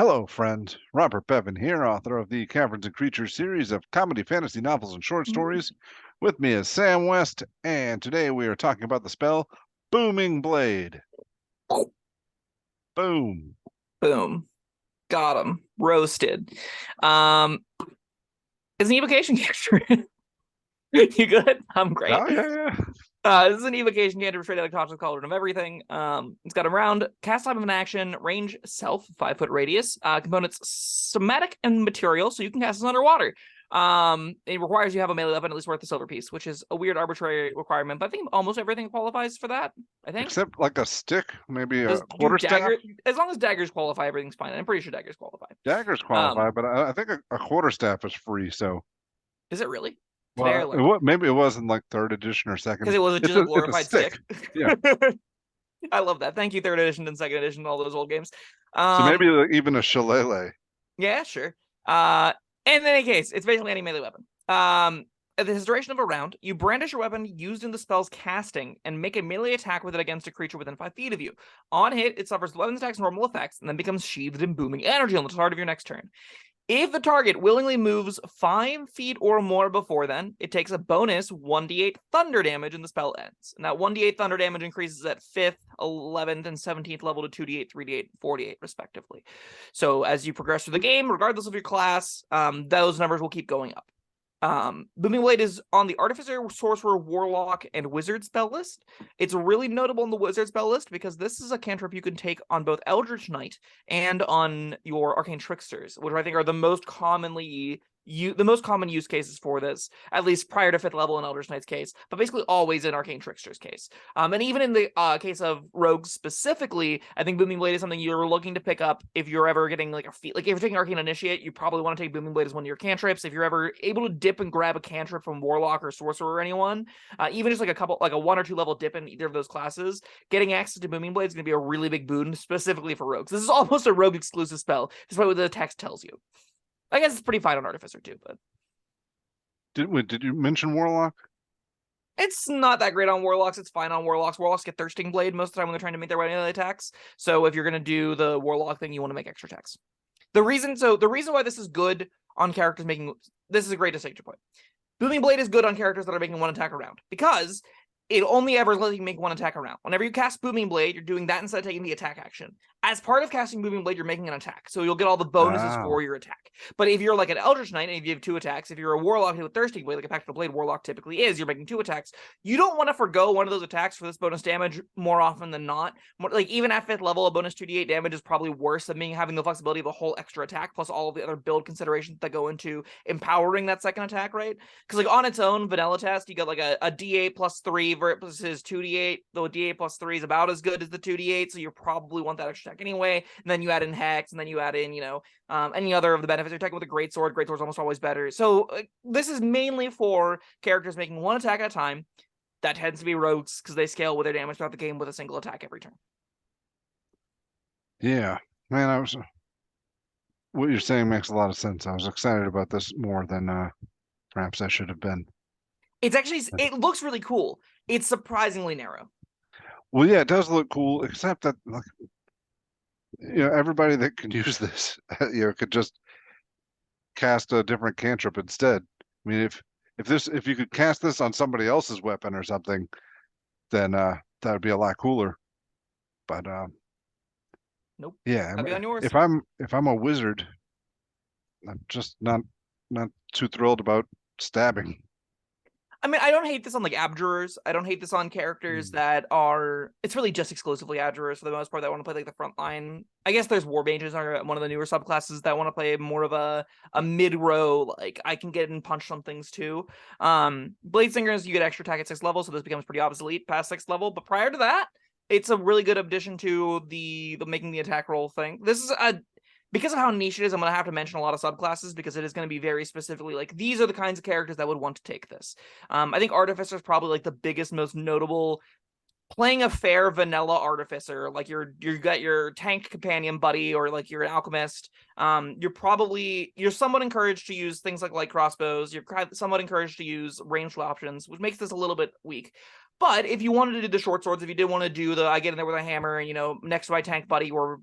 Hello, friend. Robert Bevan here, author of the Caverns and Creatures series of comedy, fantasy novels, and short stories. With me is Sam West, and today we are talking about the spell Booming Blade. Boom. Boom. Got him. Roasted. It's an evocation character. You good? I'm great. Oh, yeah. This is an evocation cantrip straight out of Conscious Cauldron of Everything. It's got a round cast time of an action, range self, 5-foot radius, components somatic and material, so you can cast this underwater. It requires you have a melee weapon at least worth a silver piece, which is a weird arbitrary requirement, but I think almost everything qualifies for that. I think. Except like a stick, maybe a Does quarterstaff. as long as daggers qualify, everything's fine. I'm pretty sure daggers qualify. Daggers qualify, but I think a quarterstaff is free, so. Is it really? Well, maybe it was in like 3rd edition or 2nd. Because it was just a glorified stick. Yeah. I love that. Thank you, 3rd edition and 2nd edition, all those old games. So maybe even a shillelagh. Yeah, sure. In any case, it's basically any melee weapon. At the duration of a round, you brandish your weapon used in the spell's casting and make a melee attack with it against a creature within 5 feet of you. On hit, it suffers the weapon's attack's normal effects and then becomes sheathed in booming energy on the start of your next turn. If the target willingly moves 5 feet or more before then, it takes a bonus 1d8 thunder damage and the spell ends. And that 1d8 thunder damage increases at 5th, 11th, and 17th level to 2d8, 3d8, and 4d8, respectively. So as you progress through the game, regardless of your class, those numbers will keep going up. Booming Blade is on the Artificer, Sorcerer, Warlock, and Wizard spell list. It's really notable on the Wizard spell list because this is a cantrip you can take on both Eldritch Knight and on your Arcane Tricksters, which I think are the most common use cases for this, at least prior to 5th level in Eldritch Knight's case, but basically always in Arcane Trickster's case. And even in the case of Rogues specifically, I think Booming Blade is something you're looking to pick up if you're ever getting like if you're taking Arcane Initiate, you probably want to take Booming Blade as one of your cantrips. If you're ever able to dip and grab a cantrip from Warlock or Sorcerer or anyone, even just like a 1 or 2 level dip in either of those classes, getting access to Booming Blade is going to be a really big boon, specifically for Rogues. This is almost a Rogue exclusive spell, despite what the text tells you. I guess it's pretty fine on Artificer too, but Did you mention Warlock? it's not that great on Warlocks. It's fine on Warlocks. Warlocks get Thirsting Blade most of the time when they're trying to make their way into attacks. So if you're going to do the Warlock thing, you want to make extra attacks. The reason why this is good on characters this is a great distinction point. Booming Blade is good on characters that are making 1 attack a round because it only ever lets you make 1 attack a round. Whenever you cast Booming Blade, you're doing that instead of taking the attack action. As part of casting Booming Blade, you're making an attack, so you'll get all the bonuses for your attack. But if you're like an Eldritch Knight and if you have 2 attacks, if you're a Warlock with Thirsting Blade, like a Pact of the Blade Warlock typically is, you're making 2 attacks. You don't want to forgo one of those attacks for this bonus damage more often than not. Like even at 5th level, a bonus 2d8 damage is probably worse than having the flexibility of a whole extra attack plus all of the other build considerations that go into empowering that second attack, right? Because like on its own, vanilla test, you got like a d8 plus 3 versus 2d8, though a d8 plus 3 is about as good as the 2d8, so you probably want that extra attack anyway. And then you add in Hex, and then you add in, any other of the benefits. You're attacking with a Greatsword. Greatsword's almost always better. So this is mainly for characters making 1 attack at a time. That tends to be Rogues, because they scale with their damage throughout the game with a single attack every turn. Yeah, man, what you're saying makes a lot of sense. I was excited about this more than perhaps I should have been. It's actually, it looks really cool. It's surprisingly narrow. Well, yeah, it does look cool, except that like, everybody that can use this, could just cast a different cantrip instead. I mean, if you could cast this on somebody else's weapon or something, then that would be a lot cooler. But nope. Yeah, That'd be on yours. if I'm a wizard, I'm just not too thrilled about stabbing. I mean, I don't hate this on like abjurers. I don't hate this on characters that are. It's really just exclusively abjurers for the most part that want to play like the front line. I guess there's war mages are one of the newer subclasses that want to play more of a mid row. Like I can get and punch some things too. Blade Singers, you get extra attack at 6th level, so this becomes pretty obsolete past 6th level. But prior to that, it's a really good addition to the making the attack roll thing. This is because of how niche it is, I'm going to have to mention a lot of subclasses because it is going to be very specifically like these are the kinds of characters that would want to take this. I think Artificer is probably like the biggest, most notable. Playing a fair vanilla Artificer, like you got your tank companion buddy or like you're an alchemist, you're somewhat encouraged to use things like light crossbows. You're somewhat encouraged to use ranged options, which makes this a little bit weak. But if you wanted to do the short swords, if you did want to do the I get in there with a hammer and next to my tank buddy or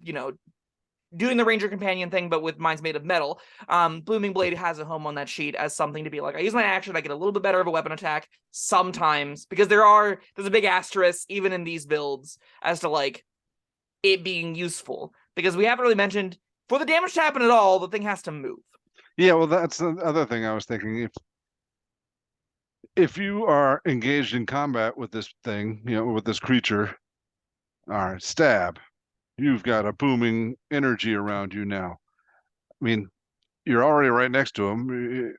doing the Ranger Companion thing, but with mine's made of metal. Booming Blade has a home on that sheet as something to be like, I use my action, I get a little bit better of a weapon attack sometimes, because there's a big asterisk even in these builds as to like it being useful, because we haven't really mentioned for the damage to happen at all, the thing has to move. Yeah, well, that's the other thing I was thinking. If you are engaged in combat with this thing, with this creature, all right, stab, you've got a booming energy around you now. I mean, you're already right next to him.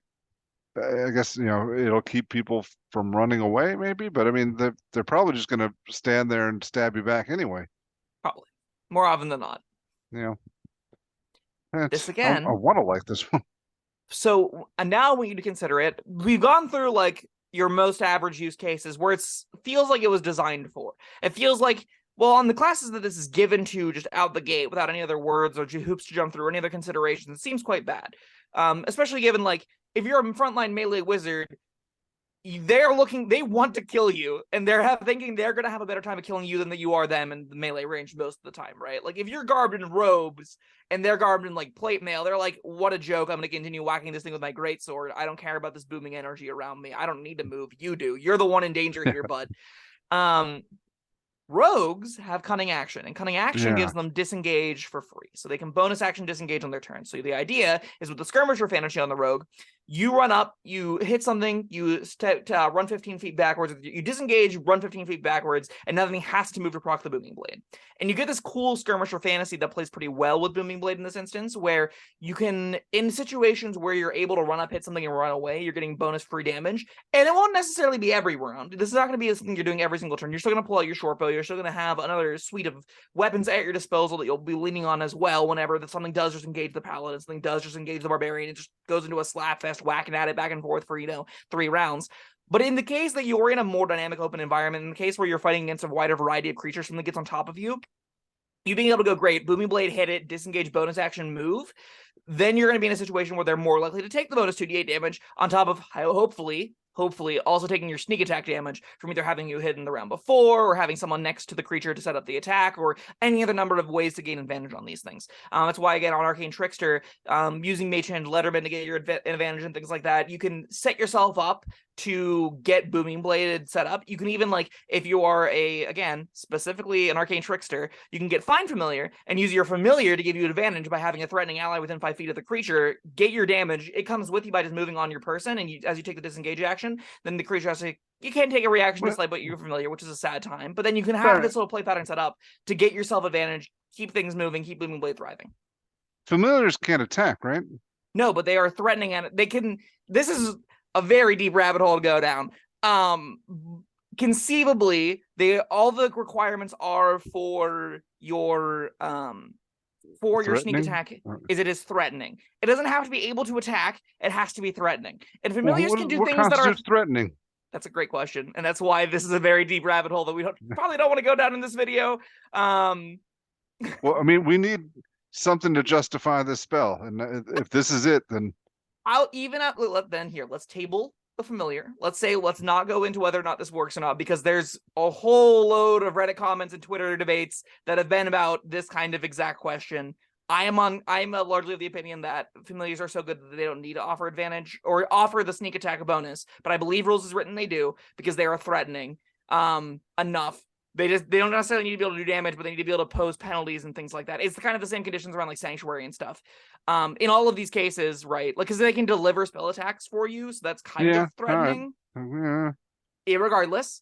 I guess, it'll keep people from running away, maybe, but I mean, they're probably just going to stand there and stab you back anyway. Probably. More often than not. This I again. want to like this one. So now I want you to consider it. We've gone through like your most average use cases where it feels like it was designed for. It feels like, well, on the classes that this is given to just out the gate without any other words or hoops to jump through or any other considerations, it seems quite bad. Especially given like if you're a frontline melee wizard, they want to kill you, and they're thinking they're gonna have a better time of killing you than that you are them in the melee range most of the time, right? Like if you're garbed in robes and they're garbed in like plate mail, they're like, what a joke, I'm gonna continue whacking this thing with my greatsword. I don't care about this booming energy around me. I don't need to move. You do. You're the one in danger here, bud. Rogues have cunning action, and cunning action gives them disengage for free. So they can bonus action disengage on their turn. So the idea is with the skirmisher fantasy on the rogue, you run up, you hit something, you run 15 feet backwards, you disengage, run 15 feet backwards, and nothing has to move to proc the booming blade. And you get this cool skirmisher fantasy that plays pretty well with booming blade in this instance, where you can, in situations where you're able to run up, hit something, and run away, you're getting bonus free damage. And it won't necessarily be every round. This is not going to be something you're doing every single turn. You're still going to pull out your short bow. You're still going to have another suite of weapons at your disposal that you'll be leaning on as well whenever that something does just engage the paladin, something does just engage the barbarian. It just goes into a slap fest, whacking at it back and forth for 3 rounds. But in the case that you're in a more dynamic open environment, in the case where you're fighting against a wider variety of creatures, something gets on top of you, you being able to go great, booming blade, hit it, disengage, bonus action, move, then you're going to be in a situation where they're more likely to take the bonus 2d8 damage on top of hopefully also taking your sneak attack damage from either having you hit in the round before or having someone next to the creature to set up the attack or any other number of ways to gain advantage on these things. That's why, again, on Arcane Trickster, using Mage Hand Letterman to get your advantage and things like that, you can set yourself up to get booming bladed set up. You can even, like, if you are specifically an Arcane Trickster, you can get Find Familiar and use your familiar to give you advantage by having a threatening ally within 5 feet of the creature, get your damage. It comes with you by just moving on your person, and as you take the disengage action, then the creature has to, you can't take a reaction dislike, but you're familiar, which is a sad time. But then you can have this little play pattern set up to get yourself advantage, keep things moving, keep booming blade thriving. Familiars can't attack, right? No, but they are threatening, and they can. This is a very deep rabbit hole to go down. Conceivably, all the requirements are for your sneak attack it is threatening. It doesn't have to be able to attack, it has to be threatening. And familiars can do things that are threatening. That's a great question, and that's why this is a very deep rabbit hole that we probably don't want to go down in this video. Well, I mean, we need something to justify this spell, and if this is it, then let's table the familiar. Let's not go into whether or not this works or not, because there's a whole load of Reddit comments and Twitter debates that have been about this kind of exact question. I'm largely of the opinion that familiars are so good that they don't need to offer advantage or offer the sneak attack bonus, but I believe rules is written they do, because they are threatening enough. They don't necessarily need to be able to do damage, but they need to be able to pose penalties and things like that. It's kind of the same conditions around like Sanctuary and stuff. In all of these cases, right? Like, because they can deliver spell attacks for you, so that's kind of threatening. Irregardless,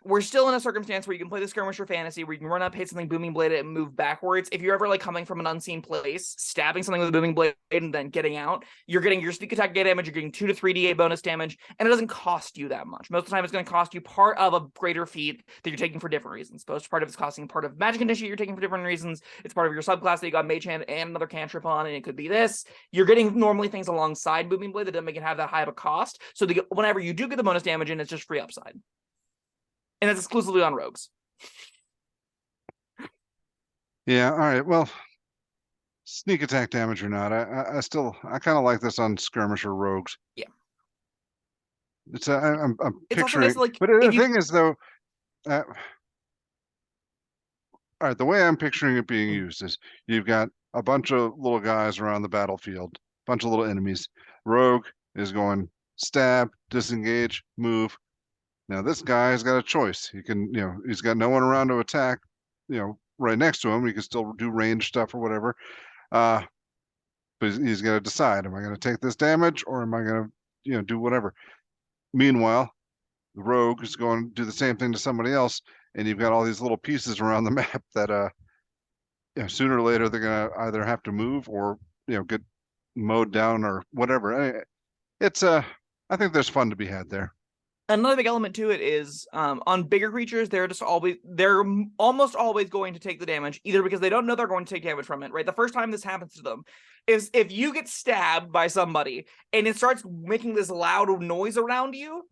we're still in a circumstance where you can play the skirmisher fantasy, where you can run up, hit something, booming blade it, and move backwards. If you're ever like coming from an unseen place, stabbing something with a booming blade and then getting out, you're getting your sneak attack damage, you're getting 2 to 3d8 bonus damage, and it doesn't cost you that much. Most of the time, it's going to cost you part of a greater feat that you're taking for different reasons. Most part of it's costing part of magic condition you're taking for different reasons. It's part of your subclass that you got Mage Hand and another cantrip on, and it could be this. You're getting normally things alongside booming blade that doesn't make it have that high of a cost. So whenever you do get the bonus damage in, it's just free upside. And it's exclusively on rogues. Yeah, all right. Well, sneak attack damage or not, I kind of like this on skirmisher rogues. Yeah. I'm it's picturing, also nice, like, but the thing is though, all right, the way I'm picturing it being used is you've got a bunch of little guys around the battlefield, bunch of little enemies. Rogue is going stab, disengage, move. Now this guy has got a choice. He can, he's got no one around to attack, right next to him. He can still do range stuff or whatever. But he's got to decide: am I going to take this damage or am I going to, do whatever? Meanwhile, the rogue is going to do the same thing to somebody else, and you've got all these little pieces around the map that, sooner or later they're going to either have to move or, get mowed down or whatever. It's I think there's fun to be had there. Another big element to it is on bigger creatures, they're almost always going to take the damage, either because they don't know they're going to take damage from it, right? The first time this happens to them is if you get stabbed by somebody and it starts making this loud noise around you,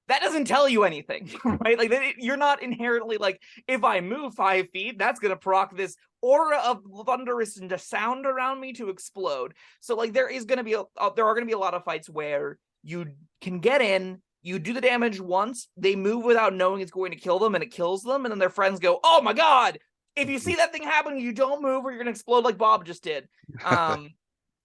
that doesn't tell you anything, right? Like you're not inherently like, if I move 5 feet, that's going to proc this aura of thunderous sound around me to explode. So like there are going to be a lot of fights where you can get in, you do the damage once, they move without knowing it's going to kill them, and it kills them, and then their friends go, oh my god, if you see that thing happen, you don't move or you're going to explode like Bob just did.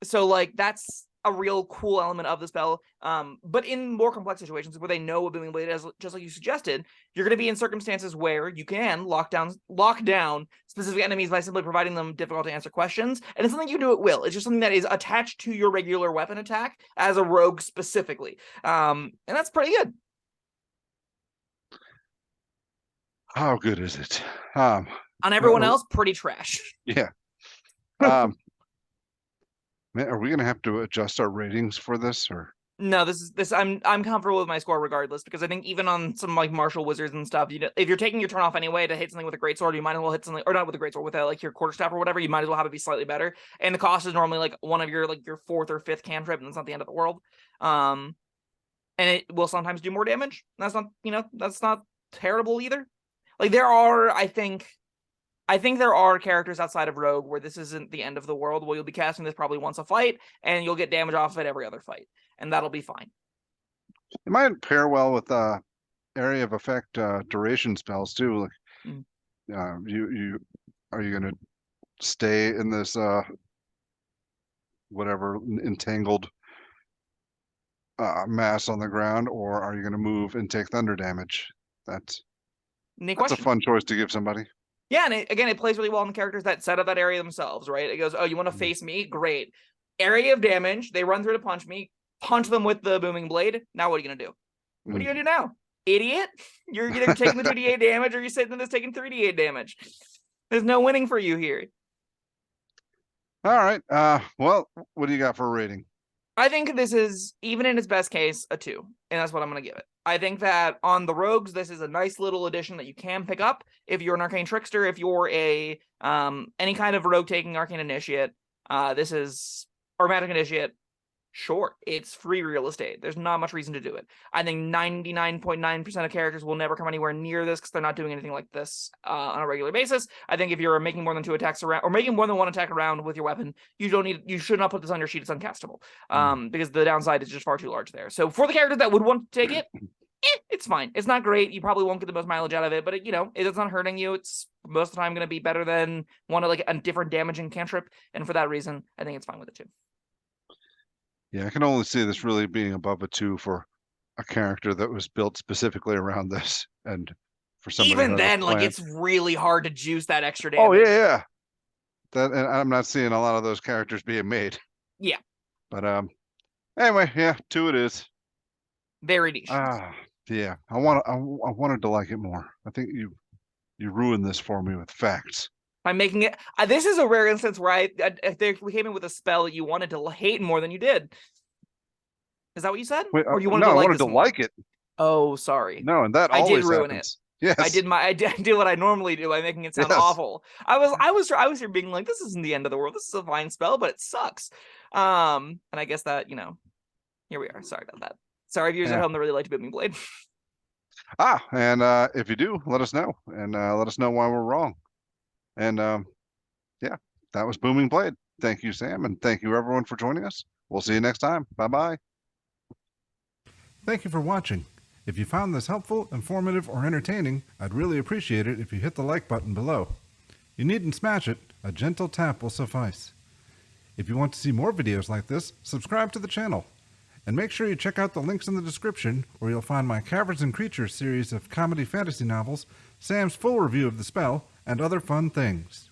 So like that's a real cool element of the spell. But in more complex situations where they know what Booming Blade is, just like you suggested, you're going to be in circumstances where you can lock down specific enemies by simply providing them difficult to answer questions. And it's something you do at will. It's just something that is attached to your regular weapon attack as a rogue specifically. And that's pretty good. How good is it? On everyone else, pretty trash. Yeah. Man, are we gonna have to adjust our ratings for this, or no? This I'm comfortable with my score regardless, because I think even on some like martial wizards and stuff, if you're taking your turn off anyway to hit something with a greatsword, you might as well hit something, or not with a greatsword, with like your quarterstaff or whatever. You might as well have it be slightly better, and the cost is normally like one of your fourth or fifth cantrip, and it's not the end of the world. And it will sometimes do more damage. That's not terrible either. Like there are, I think there are characters outside of Rogue where this isn't the end of the world, where you'll be casting this probably once a fight, and you'll get damage off of it every other fight, and that'll be fine. It might pair well with area of effect duration spells too. Like, you are you going to stay in this whatever entangled mass on the ground, or are you going to move and take thunder damage? That's a fun choice to give somebody. Yeah, and it plays really well on the characters that set up that area themselves, right? It goes, oh, you want to face me? Great. Area of damage. They run through to punch me. Punch them with the booming blade. Now what are you going to do? What are you going to do now? Idiot? You're either taking the 2d8 damage or you're sitting in this taking 3d8 damage. There's no winning for you here. All right. Well, what do you got for a rating? I think this is, even in its best case, a 2. And that's what I'm going to give it. I think that on the rogues, this is a nice little addition that you can pick up if you're an arcane trickster, if you're a any kind of rogue taking arcane initiate. This is, or magic initiate. Sure, it's free real estate. There's not much reason to do it. I think 99.9% of characters will never come anywhere near this because they're not doing anything like this on a regular basis. I think if you're making more than 2 attacks around, or making more than 1 attack around with your weapon, you should not put this on your sheet. It's uncastable because the downside is just far too large there. So for the characters that would want to take it, it's fine. It's not great. You probably won't get the most mileage out of it, but it's not hurting you. It's most of the time going to be better than one of like a different damaging cantrip, and for that reason, I think it's fine with it too. Yeah, I can only see this really being above a 2 for a character that was built specifically around this, and for somebody. Even then, like it's really hard to juice that extra damage. Oh yeah. That, and I'm not seeing a lot of those characters being made. Yeah. But anyway, yeah, 2 it is. Very niche. Yeah, I wanted to like it more. I think you ruined this for me with facts. By making it, this is a rare instance where we came in with a spell that you wanted to hate more than you did. Is that what you said? Wait, or you wanted I wanted to like it. Oh, sorry. No, and that always did ruin happens. It. Yes, I did what I normally do by making it sound awful. I was here being like, this isn't the end of the world. This is a fine spell, but it sucks. And I guess that here we are. Sorry about that. Sorry, viewers at home that really like Booming Blade. And if you do, let us know, and let us know why we're wrong. And yeah, that was Booming Blade. Thank you, Sam, and thank you everyone for joining us. We'll see you next time. Bye-bye. Thank you for watching. If you found this helpful, informative, or entertaining, I'd really appreciate it if you hit the like button below. You needn't smash it. A gentle tap will suffice. If you want to see more videos like this, subscribe to the channel. And make sure you check out the links in the description, where you'll find my Caverns and Creatures series of comedy fantasy novels, Sam's full review of the spell, and other fun things.